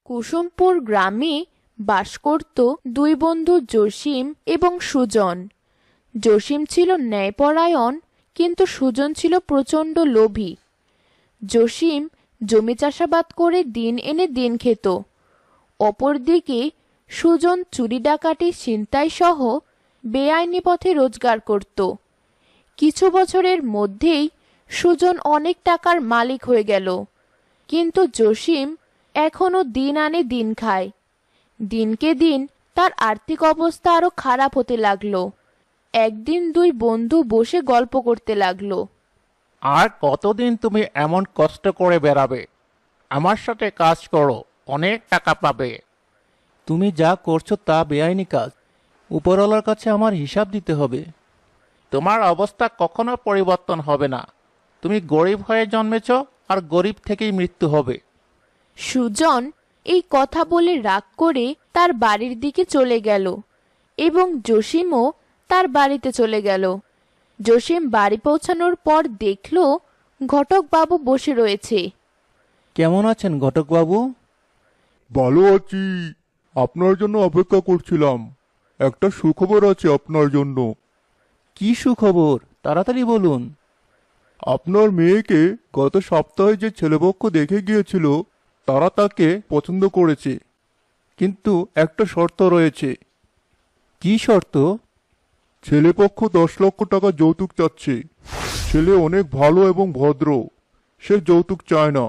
কুসুমপুর গ্রামে বাস করত দুই বন্ধু জসিম এবং সুজন। জসিম ছিল ন্যায়পরায়ণ, কিন্তু সুজন ছিল প্রচণ্ড লোভী। জসিম জমি চাষাবাদ করে দিন এনে দিন খেত। অপরদিকে সুজন চুরি ডাকাতি ছিনতাই সহ বেআইনি পথে রোজগার করত। কিছু বছরের মধ্যেই সুজন অনেক টাকার মালিক হয়ে গেল, কিন্তু জসিম এখনো দিন আনে দিন খায়। দিনকে দিন তার আর্থিক অবস্থা আরো খারাপ হতে লাগলো। একদিন দুই বন্ধু বসে গল্প করতে লাগলো। আর কতদিন তুমি এমন কষ্ট করে বেড়াবে? আমার সাথে কাজ করো, অনেক টাকা পাবে। তুমি যা করছো তা বেআইনি কাজ। উপরওয়ালার কাছে আমার হিসাব দিতে হবে। তোমার অবস্থা কখনো পরিবর্তন হবে না। তুমি গরিব হয়ে জন্মেছ, আর গরিব থেকেই মৃত্যু হবে। সুজন এই কথা বলে রাগ করে তার বাড়ির দিকে চলে গেল এবং জসিমও তার বাড়িতে চলে গেল। জসিম বাড়ি পৌঁছানোর পর দেখল ঘটক বাবু বসে রয়েছে। কেমন আছেন ঘটকবাবু? ভালো আছি। আপনার জন্য অপেক্ষা করছিলাম। একটা সুখবর আছে আপনার জন্য। কি সুখবর, তাড়াতাড়ি বলুন। আপনার মেয়েকে গত সপ্তাহে যে ছেলেপক্ষ দেখে গিয়েছিল, তারা তাকে পছন্দ করেছে, কিন্তু একটা শর্ত রয়েছে। কি শর্ত? ছেলেপক্ষ 10 লক্ষ টাকা যৌতুক চাচ্ছে। ছেলে অনেক ভালো এবং ভদ্র, সে যৌতুক চায় না,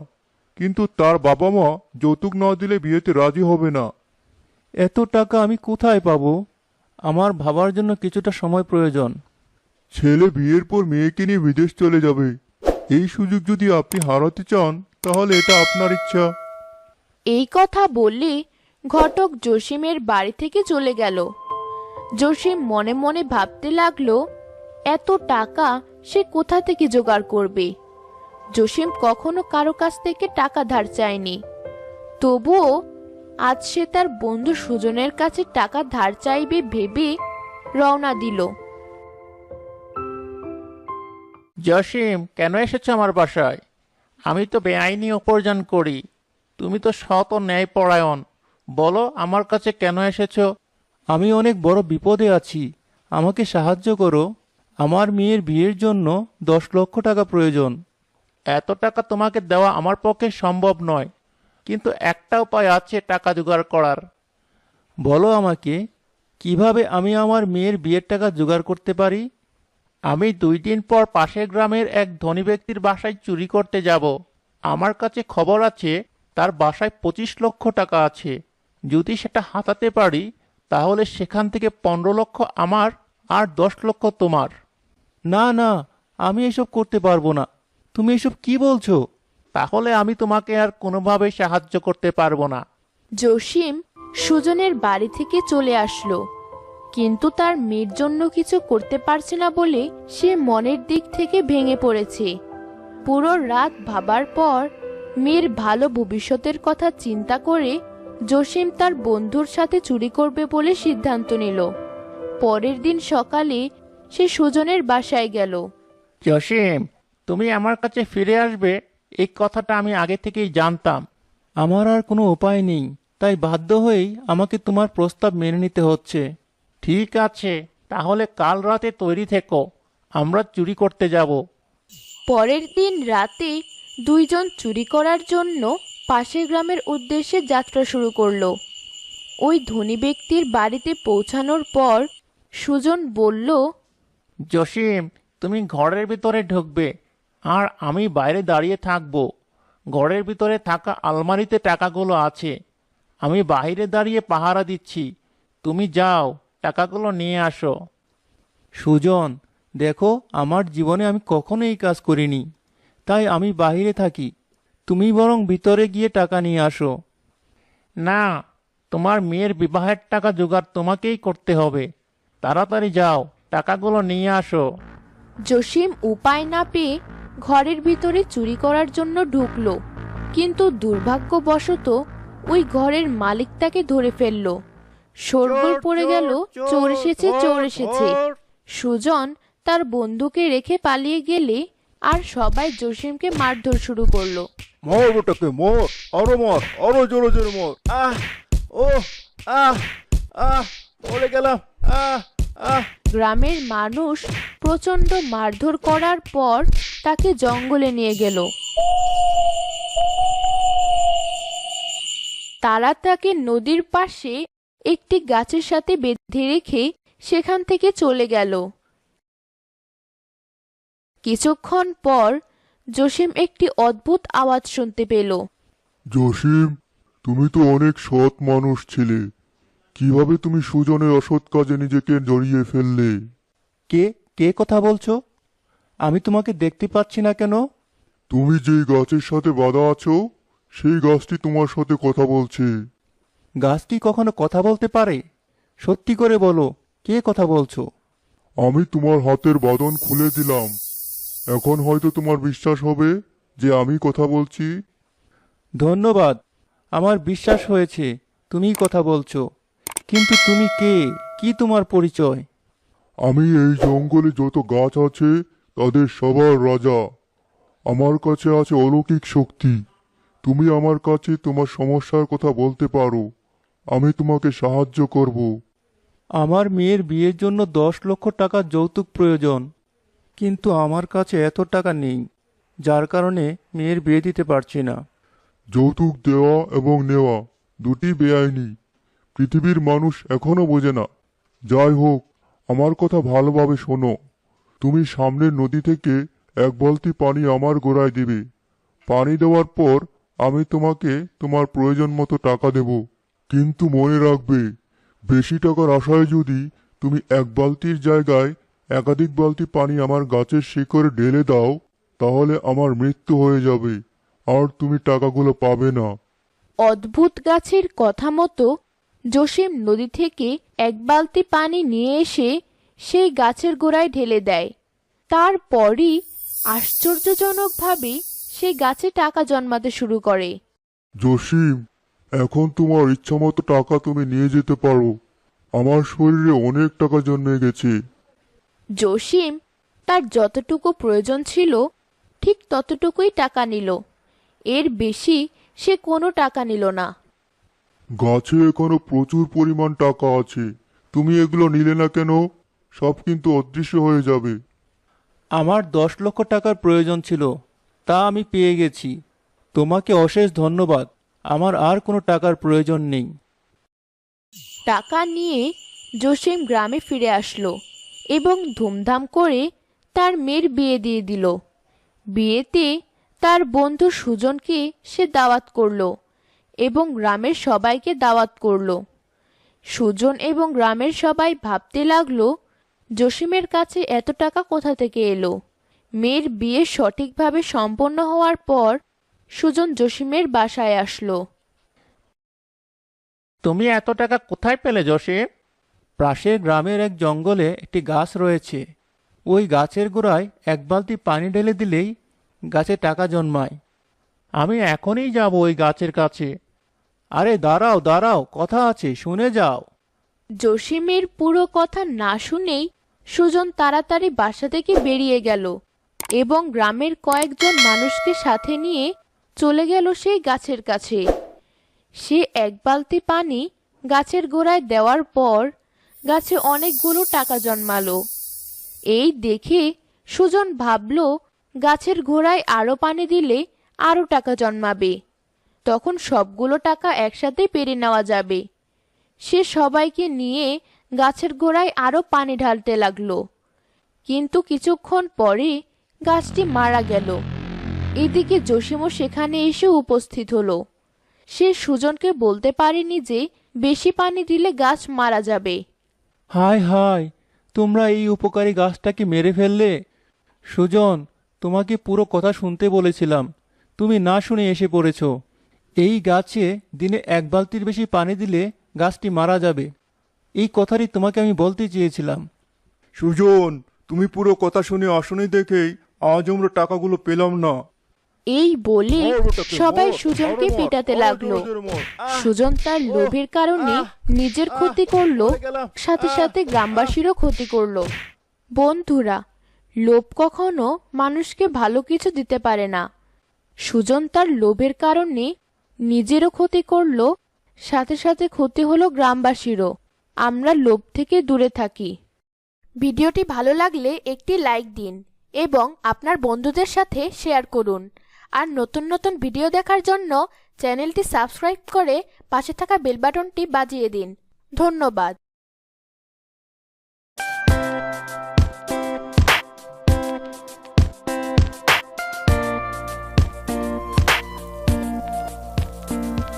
কিন্তু তার বাবা মা যৌতুক না দিলে বিয়েতে রাজি হবে না। এত টাকা আমি কোথায় পাবো? আমার ভাবার জন্য কিছুটা সময় প্রয়োজন। ছেলে বিয়ের পর মেয়েকে নিয়ে বিদেশ চলে যাবে। এই সুযোগ যদি আপনি হারাতে চান, তাহলে এটা আপনার ইচ্ছা। এই কথা বললে ঘটক জসিমের বাড়ি থেকে চলে গেল। জসিম মনে মনে ভাবতে লাগলো, এত টাকা সে কোথা থেকে জোগাড় করবে। জসিম কখনো কারো কাছ থেকে টাকা ধার চায়নি, তবুও আজ সে তার বন্ধু সুজনের কাছে টাকা ধার চাইবে ভেবে রওনা দিল। জসিম, কেন এসেছো আমার বাসায়? আমি তো বেআইনি উপার্জন করি। তুমি তো সৎ ও ন্যায়পরায়ণ। বলো, আমার কাছে কেন এসেছো? আমি অনেক বড় বিপদে আছি, আমাকে সাহায্য করো। আমার মেয়ের বিয়ের জন্য 10 লক্ষ টাকা প্রয়োজন। এত টাকা তোমাকে দেওয়া আমার পক্ষে সম্ভব নয়, কিন্তু একটা উপায় আছে টাকা জোগাড় করার। বলো আমাকে, কিভাবে আমি আমার মেয়ের বিয়ের টাকা জোগাড় করতে পারি? আমি 2 দিন পর পাশের গ্রামের এক ধনী ব্যক্তির বাসায় চুরি করতে যাব। আমার কাছে খবর আছে তার বাসায় 25 লক্ষ টাকা আছে। যদি সেটা হাতাতে পারি, তাহলে সেখান থেকে 15 লক্ষ আমার আর 10 লক্ষ তোমার। না না, আমি এসব করতে পারবো না। তুমি এসব কি বলছো? তাহলে আমি তোমাকে আর কোনোভাবেই সাহায্য করতে পারবো না। জসিম সুজনের বাড়ি থেকে চলে আসলো, কিন্তু তার মেয়ের জন্য কিছু করতে পারছে না বলে সে মনের দিক থেকে ভেঙে পড়েছে। পুরো রাত ভাবার পর মেয়ের ভালো ভবিষ্যতের কথা চিন্তা করে জসিম তার বন্ধুর সাথে চুরি করবে বলে সিদ্ধান্ত নিল। পরের দিন সকালে সে সুজনের বাসায় গেল। জসিম, তুমি আমার কাছে ফিরে আসবে, এই কথাটা আমি আগে থেকেই জানতাম। আমার আর কোনো উপায় নেই, তাই বাধ্য হয়েই আমাকে তোমার প্রস্তাব মেনে নিতে হচ্ছে। ঠিক আছে, তাহলে কাল রাতে তৈরি থেকো, আমরা চুরি করতে যাব। পরের দিন রাতে দুইজন চুরি করার জন্য পাশের গ্রামের উদ্দেশ্যে যাত্রা শুরু করলো। ওই ধনী ব্যক্তির বাড়িতে পৌঁছানোর পর সুজন বলল, জসিম, তুমি ঘরের ভিতরে ঢুকবে, আর আমি বাইরে দাঁড়িয়ে থাকবো। ঘরের ভিতরে থাকা আলমারিতে টাকাগুলো আছে। আমি বাইরে দাঁড়িয়ে পাহারা দিচ্ছি। তুমি যাও, টাকাগুলো নিয়ে আসো। সুজন, দেখো, আমার জীবনে আমি কখনো এই কাজ করিনি, তাই আমি বাইরে থাকি। তুমি বরং ভিতরে গিয়ে টাকা নিয়ে আসো। না, তোমার মেয়ের বিবাহের টাকা জোগাড় তোমাকেই করতে হবে। তাড়াতাড়ি যাও, টাকাগুলো নিয়ে আসো। জসিম উপায় না পেয়ে ঘরের ভিতরে চুরি করার জন্য ঢুকলো, কিন্তু দুর্ভাগ্যবশত ওই ঘরের মালিক তাকে ধরে ফেললো। শোরগোল পড়ে গেল, চোর এসেছে, চোর এসেছে। সুজন তার বন্ধুকে রেখে পালিয়ে গেলে আর সবাই জসিমকে মারধর শুরু করলো। মর ওটাকে মর, আরো জোরে জোরে মর। ও আহ আহ মরে গেলাম। গ্রামের মানুষ প্রচন্ড মারধর করার পর তাকে জঙ্গলে নিয়ে গেল। তারা তাকে নদীর পাশে একটি গাছের সাথে বেঁধে রেখে সেখান থেকে চলে গেল। কিছুক্ষণ পর জসিম একটি অদ্ভুত আওয়াজ শুনতে পেল। জসিম, তুমি তো অনেক সৎ মানুষ ছিলে, কিভাবে তুমি সুজনের অসৎ কাজে নিজেকে জড়িয়ে ফেললে? কে কে কথা বলছো? আমি তোমাকে দেখতে পাচ্ছি না কেন? তুমি যেই গাছের সাথে বাঁধা আছো সেই গাছটি তোমার সাথে কথা বলছে। গাছটি কখনো কথা বলতে পারে? সত্যি করে বলো, কে কথা বলছো? আমি তোমার হাতের বাঁধন খুলে দিলাম, এখন হয়তো তোমার বিশ্বাস হবে যে আমি কথা বলছি। ধন্যবাদ, আমার বিশ্বাস হয়েছে তুমিই কথা বলছো। কিন্তু তুমি কে? কি তোমার পরিচয়? আমি এই জঙ্গলে যত গাছ আছে তাদের সবার রাজা। আমার কাছে আছে অলৌকিক শক্তি। তুমি আমার কাছে তোমার সমস্যার কথা বলতে পারো, আমি তোমাকে সাহায্য করব। আমার মেয়ের বিয়ের জন্য 10 লক্ষ টাকা যৌতুক প্রয়োজন, কিন্তু আমার কাছে এত টাকা নেই, যার কারণে মেয়ের বিয়ে দিতে পারছি না। যৌতুক দেওয়া এবং নেওয়া দুটি বেআইনি, পৃথিবীর মানুষ এখনো বোঝে না। যাই হোক, আমার কথা ভালোভাবে শোনো। তুমি সামনের নদী থেকে 1 বালতি পানি আমার গোড়ায় দেবে। পানি দেওয়ার পর আমি তোমাকে তোমার প্রয়োজন মতো টাকা দেব, কিন্তু মনে রাখবে, বেশি টাকার আশায় যদি তুমি 1 বালতির জায়গায় একাধিক বালতি পানি আমার গাছের শিকড়ে ঢেলে দাও, তাহলে আমার মৃত্যু হয়ে যাবে আর তুমি টাকাগুলো পাবে না। অদ্ভুত গাছের কথা মতো জসিম নদী থেকে 1 বালতি পানি নিয়ে এসে সেই গাছের গোড়ায় ঢেলে দেয়। তারপরই আশ্চর্যজনকভাবে সেই গাছে টাকা জন্মাতে শুরু করে। জসিম, এখন তোমার ইচ্ছামতো টাকা তুমি নিয়ে যেতে পারো। আমার শরীরে অনেক টাকা জন্মে গেছে। জসিম তার যতটুকু প্রয়োজন ছিল ঠিক ততটুকুই টাকা নিল, এর বেশি সে কোনো টাকা নিল না। গাছে এখনো প্রচুর পরিমাণ টাকা আছে, তুমি এগুলো নিলে না কেন? সব কিন্তু অদৃশ্য হয়ে যাবে। আমার 10 লক্ষ টাকার প্রয়োজন ছিল, তা আমি পেয়ে গেছি। তোমাকে অশেষ ধন্যবাদ, আমার আর কোনো টাকার প্রয়োজন নেই। টাকা নিয়ে জসিম গ্রামে ফিরে আসলো এবং ধুমধাম করে তার মেয়ের বিয়ে দিয়ে দিল। বিয়েতে তার বন্ধু সুজনকে সে দাওয়াত করলো এবং গ্রামের সবাইকে দাওয়াত করলো। সুজন এবং গ্রামের সবাই ভাবতে লাগলো, জসিমের কাছে এত টাকা কোথা থেকে এলো। মেয়ের বিয়ে সঠিকভাবে সম্পন্ন হওয়ার পর সুজন জসিমের বাসায় আসলো। তুমি এত টাকা কোথায় পেলে জসিম? পাশের গ্রামের এক জঙ্গলে একটি গাছ রয়েছে, ওই গাছের গোড়ায় 1 বালতি পানি ঢেলে দিলেই গাছে টাকা জন্মায়। আমি এখনই যাব ওই গাছের কাছে। আরে দাঁড়াও দাঁড়াও, কথা আছে, শুনে যাও। জসিমের পুরো কথা না শুনেই সুজন তাড়াতাড়ি বাসা থেকে বেরিয়ে গেল এবং গ্রামের কয়েকজন মানুষকে সাথে নিয়ে চলে গেল সেই গাছের কাছে। সে 1 বালতি পানি গাছের গোড়ায় দেওয়ার পর গাছে অনেকগুলো টাকা জন্মালো। এই দেখে সুজন ভাবল, গাছের গোড়ায় আরো পানি দিলে আরো টাকা জন্মাবে, তখন সবগুলো টাকা একসাথে পেরে নেওয়া যাবে। সে সবাইকে নিয়ে গাছের গোড়ায় আরো পানি ঢালতে লাগলো, কিন্তু কিছুক্ষণ পরে গাছটি মারা গেল। এদিকে জসিমও সেখানে এসে উপস্থিত হলো। সে সুজনকে বলতে পারেনি যে বেশি পানি দিলে গাছ মারা যাবে। হায় হায়, তোমরা এই উপকারী গাছটাকে মেরে ফেললে। সুজন, তোমাকে পুরো কথা শুনতে বলেছিলাম, তুমি না শুনে এসে পড়েছ। এই গাছে দিনে 1 বালতির বেশি পানি দিলে গাছটি মারা যাবে, এই কথাটি তোমাকে আমি বলতে চেয়েছিলাম। সুজন, তুমি পুরো কথা শুনে আসনি দেখেই আজ আমরা টাকাগুলো পেলাম না। এই বলে সবাই সুজনকে পেটাতে লাগলো। সুজন তার লোভের কারণে নিজের ক্ষতি করলো, সাথে সাথে গ্রামবাসীরও ক্ষতি করলো। বন্ধুরা, লোভ কখনো মানুষকে ভালো কিছু দিতে পারে না। সুজন তার লোভের কারণে নিজেরও ক্ষতি করলো, সাথে সাথে ক্ষতি হলো গ্রামবাসীরও। আমরা লোভ থেকে দূরে থাকি। ভিডিওটি ভালো লাগলে একটি লাইক দিন এবং আপনার বন্ধুদের সাথে শেয়ার করুন। আর নতুন নতুন ভিডিও দেখার জন্য চ্যানেলটি সাবস্ক্রাইব করে পাশে থাকা বেল বাটনটি বাজিয়ে দিন। ধন্যবাদ।